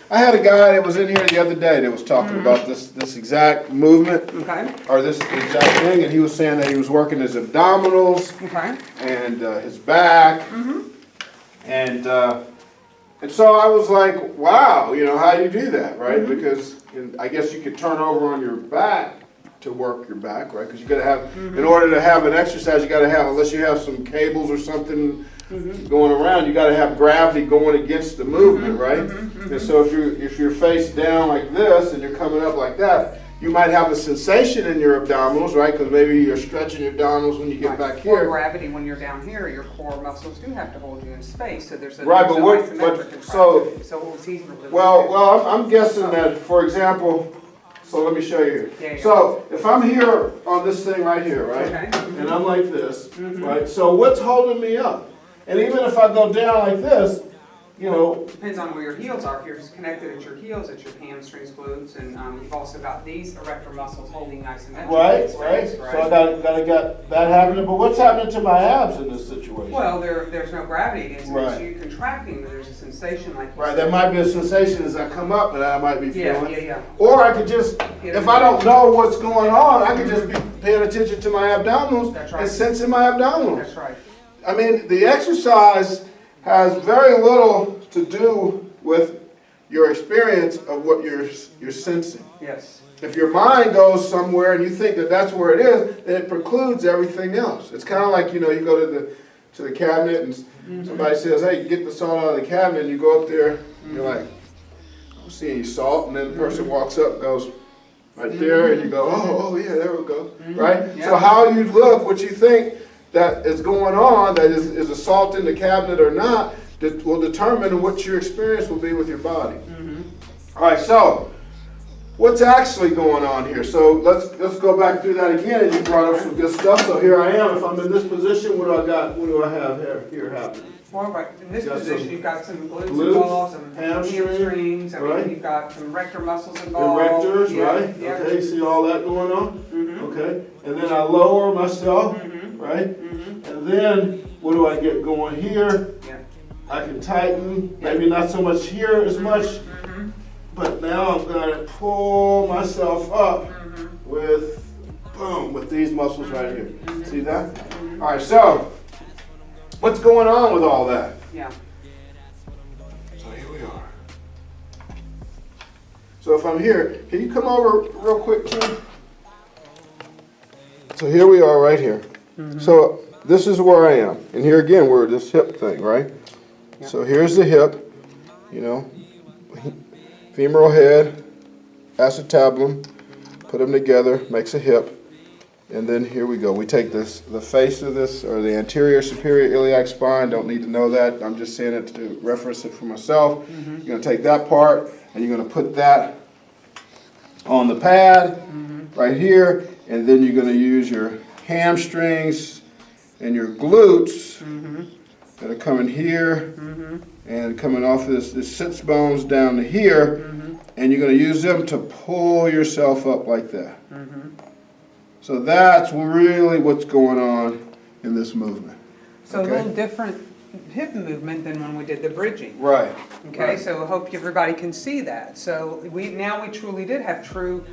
I had a guy that was in here the other day that was talking about this exact movement, Okay, or this exact thing, and he was saying that he was working his abdominals okay. and his back, and so I was like, wow, you know, how do you do that, right? Because I guess you could turn over on your back to work your back, right? Because you got to have, in order to have an exercise, you got to have, unless you have some cables or something going around, you got to have gravity going against the movement, right? And so if you're face down like this and you're coming up like that, you might have a sensation in your abdominals, right? Because maybe you're stretching your abdominals when you get back For here. gravity, when you're down here, your core muscles do have to hold you in space, so there's a Right, there's but an what- isometric but- in so- gravity. So what was he really Well, I'm guessing that, for example, so let me show you here. Yeah, yeah. So if I'm here on this thing right here, right? Okay. And I'm like this, right? So what's holding me up? And even if I go down like this, you know, Depends on where your heels are. If you're just connected at your heels, it's your hamstrings, glutes, and you've also got these erector muscles holding isometric right, in space, right? So I gotta get that happening. But what's happening to my abs in this situation? Well, there's no gravity against it. Right. It's you contracting, but there's a sensation like you Right, said. there might be a sensation as I come up that I might be Yeah, feeling. yeah. Or I could just, if I don't know what's going on, I could just be paying attention to my abdominals That's right. and sensing my abdominals. That's right. I mean, the exercise has very little to do with your experience of what you're sensing. Yes. If your mind goes somewhere and you think that that's where it is, then it precludes everything else. It's kind of like, you know, you go to the cabinet and somebody says, hey, get the salt out of the cabinet, and you go up there and you're like, I don't see any salt, and then the person walks up and goes right there, and you go, oh yeah, there we go, right? Yeah. So how you look, what you think that is going on, that is a salt in the cabinet or not, that will determine what your experience will be with your body. All right, so what's actually going on here? So let's go back through that again. And you brought up some good stuff. So here I am. If I'm in this position, what do I got? What do I have here happening? Well, right, in this Got position, some you've got some glutes glutes, involved, some hamstring, hamstrings, I right. mean, you've got some erector muscles involved. Erectors, Yeah, right? Yeah. Okay, you see all that going on? Mhm. Okay. And then I lower myself, Mhm. right? Mhm. And then what do I get going here? Yeah. I can tighten, maybe not so much here as much, Mhm. but now I'm gonna pull myself up with, boom, with these muscles right here. See that? All right, so what's going on with all that? Yeah. So here we are. So if I'm here, can you come over real quick, Tim? So here we are right here. So this is where I am. And here again, we're this hip thing, right? So here's the hip, you know, femoral head, acetabulum, put them together, makes a hip. And then here we go. We take the face of this, or the anterior superior iliac spine. Don't need to know that. I'm just saying it to reference it for myself. You're going to take that part, and you're going to put that on the pad right here. And then you're going to use your hamstrings and your glutes that are coming here and coming off this sits bones down to here. And you're going to use them to pull yourself up like that. So that's really what's going on in this movement. So Okay. a little different hip movement than when we did the bridging. Right. Okay, Right. so I hope everybody can see that. So we truly did have true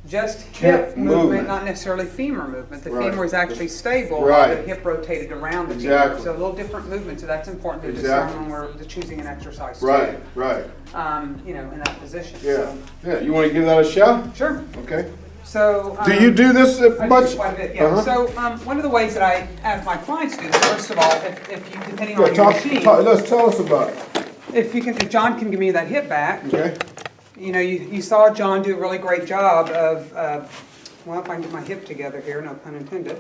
just hip movement, not necessarily femur movement. The Right. femur is actually stable, Right. while the hip rotated around the Exactly. femur. So a little different movement, so that's important to Exactly. discern when we're choosing an exercise too. Right. Right. You know, in that position. Yeah. So, Yeah. You want to give that a shot? sure. Okay. So. Do you do this I do much? quite a bit, yeah. Uh-huh. So one of the ways that I have my clients do this, first of all, if you, depending on Yeah, your machine, let's tell us about it. if John can give me that hip back, Okay. you know, you saw John do a really great job of, well, if I can get my hip together here, no pun intended,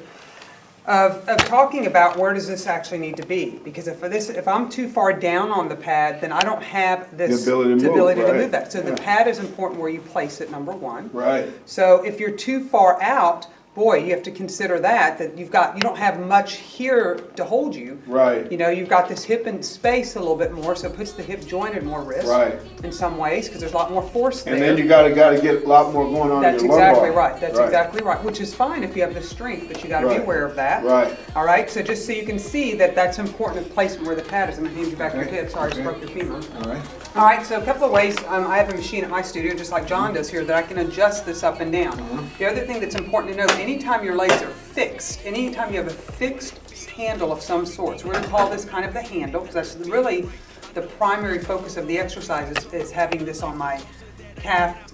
of talking about where does this actually need to be. Because if I'm too far down on the pad, then I don't have this The ability to move, ability to right. move that. So the Yeah. pad is important where you place it, number one. Right. So if you're too far out, boy, you have to consider that you don't have much here to hold you. Right. You know, you've got this hip in space a little bit more, so it puts the hip joint at more risk. Right. In some ways, because there's a lot more force there. And then you got to get a lot more going on That's in your lumbar. exactly right. That's exactly right. Which is fine if you have the strength, but you got to be Right. aware of that. Right. All right. So just so you can see that that's important in placement where the pad is. I'm gonna hand you back your hip. Sorry, I just broke your femur. All right. All right, so a couple of ways, I have a machine at my studio, just like John does here, that I can adjust this up and down. The other thing that's important to note, anytime your legs are fixed, anytime you have a fixed handle of some sort, so we're going to call this kind of the handle, because that's really the primary focus of the exercise is having this on my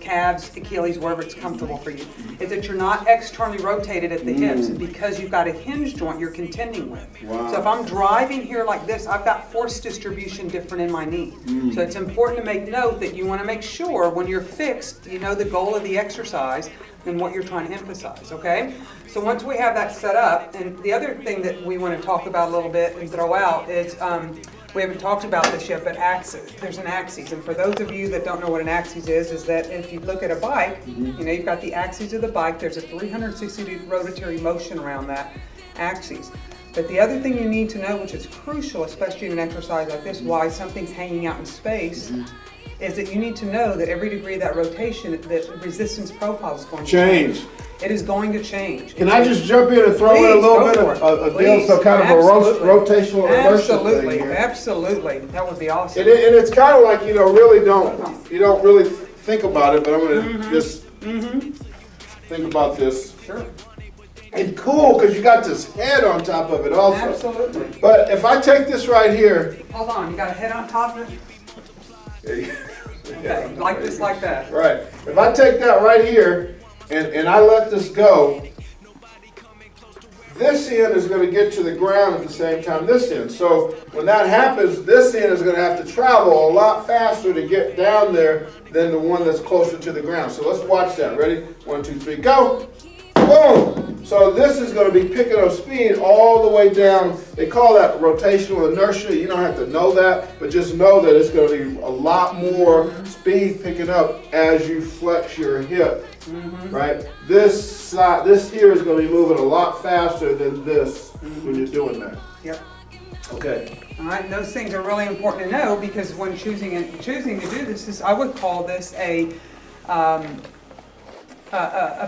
calves, Achilles, wherever it's comfortable for you, is that you're not externally rotated at the hips because you've got a hinge joint you're contending with. Wow. So if I'm driving here like this, I've got force distribution different in my knee. So it's important to make note that you want to make sure when you're fixed, you know the goal of the exercise and what you're trying to emphasize, okay? So once we have that set up, and the other thing that we want to talk about a little bit and throw out is, we haven't talked about this yet, but axis. There's an axis, and for those of you that don't know what an axis is that if you look at a bike, you know, you've got the axis of the bike, there's a 360 rotatory motion around that axis. But the other thing you need to know, which is crucial, especially in an exercise like this, why something's hanging out in space, is that you need to know that every degree of that rotation, the resistance profile is going to change. It is going to change. Can I just jump in and throw in a little bit of a deal, so kind of a rotational inertia thing here? Absolutely, that would be awesome. And it's kind of like, you know, you don't really think about it, but I'm going to just think about this. Sure. And cool, because you got this head on top of it also. Absolutely. But if I take this right here. Hold on, you got a head on top of it? Okay, like this, like that. Right. If I take that right here and I let this go, this end is going to get to the ground at the same time this end. So when that happens, this end is going to have to travel a lot faster to get down there than the one that's closer to the ground. So let's watch that. Ready? 1, 2, 3, go. Boom! So this is going to be picking up speed all the way down. They call that rotational inertia. You don't have to know that, but just know that it's going to be a lot more speed picking up as you flex your hip. Right? This side, this here is going to be moving a lot faster than this when you're doing that. Yep. Okay. All right, and those things are really important to know because when choosing to do this, I would call this a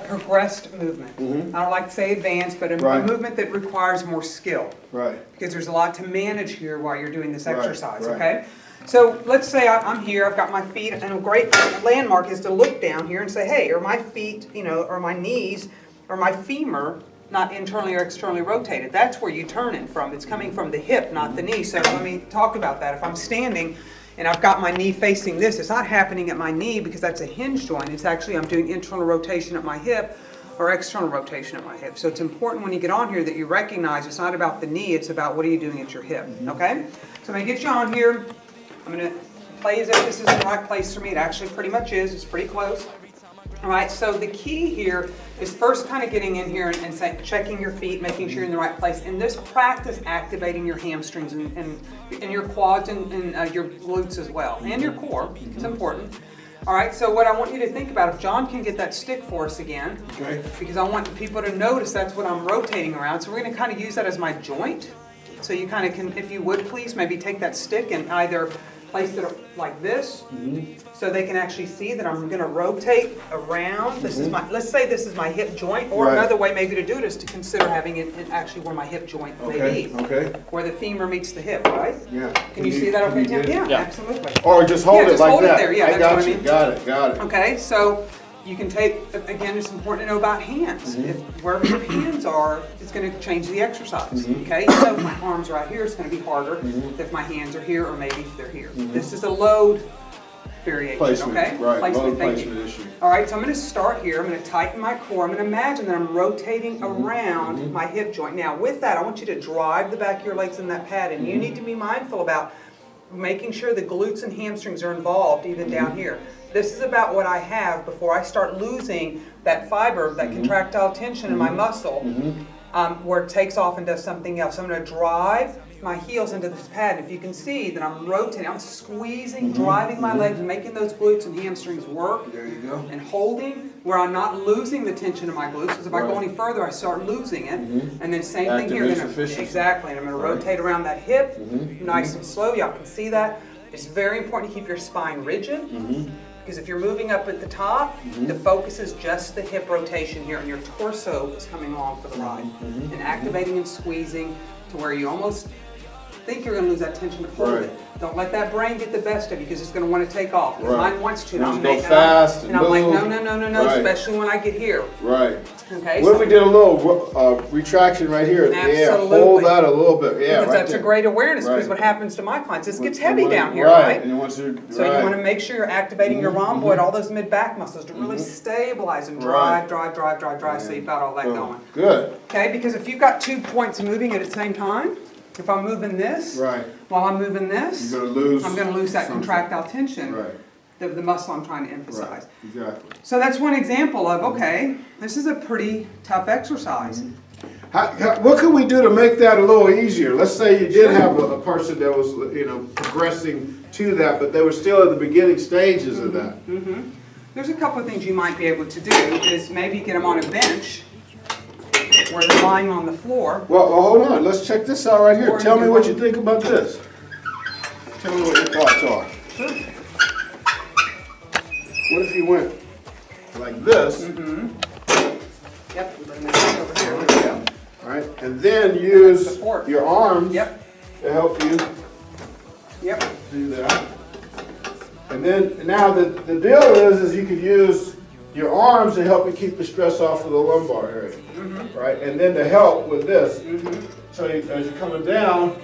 progressed movement. I don't like to say advanced, but a movement that requires more skill. Right. Because there's a lot to manage here while you're doing this exercise, right. okay? So let's say I'm here, I've got my feet, and a great landmark is to look down here and say, hey, are my feet, you know, or my knees, or my femur not internally or externally rotated? That's where you turn it from. It's coming from the hip, not the knee. So let me talk about that. If I'm standing and I've got my knee facing this, it's not happening at my knee because that's a hinge joint. It's actually, I'm doing internal rotation at my hip or external rotation at my hip. So it's important when you get on here that you recognize it's not about the knee, it's about what are you doing at your hip, okay? So I'm gonna get you on here. I'm gonna play as if this is the right place for me. It actually pretty much is, it's pretty close. All right, so the key here is first kind of getting in here and checking your feet, making sure you're in the right place. And this practice activating your hamstrings and your quads and your glutes as well, and your core. It's important. All right, so what I want you to think about, if John can get that stick for us again, Okay. because I want people to notice that's what I'm rotating around. So we're going to kind of use that as my joint. So you kind of can, if you would please, maybe take that stick and either place it like this, so they can actually see that I'm going to rotate around. This is my, let's say this is my hip joint, or another way maybe to do it is to consider having it actually where my hip joint may be, where the femur meets the hip, right? Yeah. Can you see that okay, Tim? Yeah, absolutely. Or just hold it just like hold that. it there. Yeah, I that's got what I you. mean. Got it. Okay, so you can take, again, it's important to know about hands. If wherever your hands are, it's going to change the exercise. Okay, so if my arms are out here, it's going to be harder if my hands are here, or maybe if they're here. This is a load variation, Placement, okay? right, load thank you. placement issue. All right, so I'm going to start here. I'm going to tighten my core. I'm going to imagine that I'm rotating around my hip joint. Now, with that, I want you to drive the back of your legs in that pad, and you need to be mindful about making sure the glutes and hamstrings are involved even down here. This is about what I have before I start losing that fiber, that contractile tension in my muscle, where it takes off and does something else. So I'm going to drive my heels into this pad. And if you can see that I'm rotating, I'm squeezing, driving my legs, making those glutes and hamstrings work. There you go. And holding where I'm not losing the tension in my glutes, because if I go any further, I start losing it. And then same thing here. Exactly. And I'm going to rotate around that hip, nice and slow. Y'all can see that. It's very important to keep your spine rigid. Because if you're moving up at the top, the focus is just the hip rotation here, and your torso is coming along for the ride. And activating and squeezing to where you almost think you're gonna lose that tension to hold Right. it. Don't let that brain get the best of you, because it's gonna wanna take off. 'Cause Right. Mine wants to, and Wants I'm to go making, fast and and I'm like, move. no, no, no, no, no, Right. especially when I get here, Right. okay? What if So- we did a little retraction right here at the air? Absolutely. Hold that a little bit. Yeah, Because right that's a there. great awareness, because Right. what happens to my clients, this gets When- heavy when- down here, right? right? And it wants to, So you right. want to make sure you're activating your rhomboid, all those mid-back muscles to really stabilize and Right. drive, so you've got all that Boom. going. Good. Okay, because if you've got 2 points moving at the same time, if I'm moving this, Right. while I'm moving this, You're gonna lose. I'm gonna lose that something. contractile tension, Right. the muscle I'm trying to Right. emphasize. Exactly. So that's one example of, okay, this is a pretty tough exercise. What can we do to make that a little easier? Let's say you did have a person that was, progressing to that, but they were still at the beginning stages of that. There's a couple of things you might be able to do, is maybe get them on a bench where they're lying on the floor. Well, hold on. Let's check this out right here. Or Tell you me what can- you think about this. Tell me what your thoughts are. Sure. What if you went like this? Yep, bring this over here. Yeah. All right, and then use Support. your arms Yep, to help you yep, do that. And then now the deal is you could use your arms to help you keep the stress off of the lumbar area, right? And then to help with this, so as you're coming down,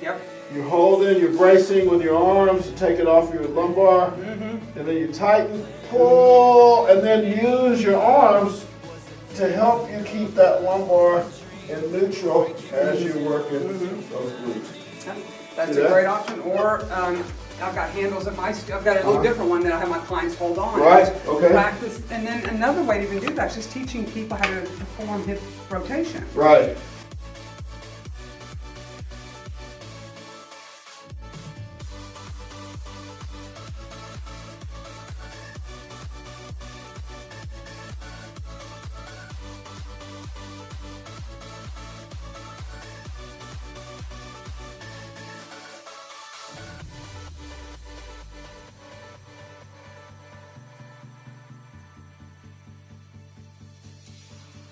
yep. you're holding, you're bracing with your arms to take it off your lumbar, and then you tighten, pull, and then use your arms to help you keep that lumbar in neutral as you're working those glutes. Yep. That's See a that? great option, or I've got handles at my, I've got a little different one that I have my clients hold on. Right, Just okay. Practice, and then another way to even do that is just teaching people how to perform hip rotation. Right.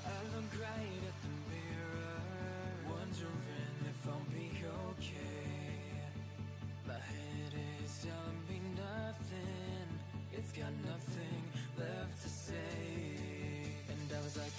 I look right at the mirror, wondering if I'll be okay. My head is telling me nothing, it's got nothing left to say. And I was like,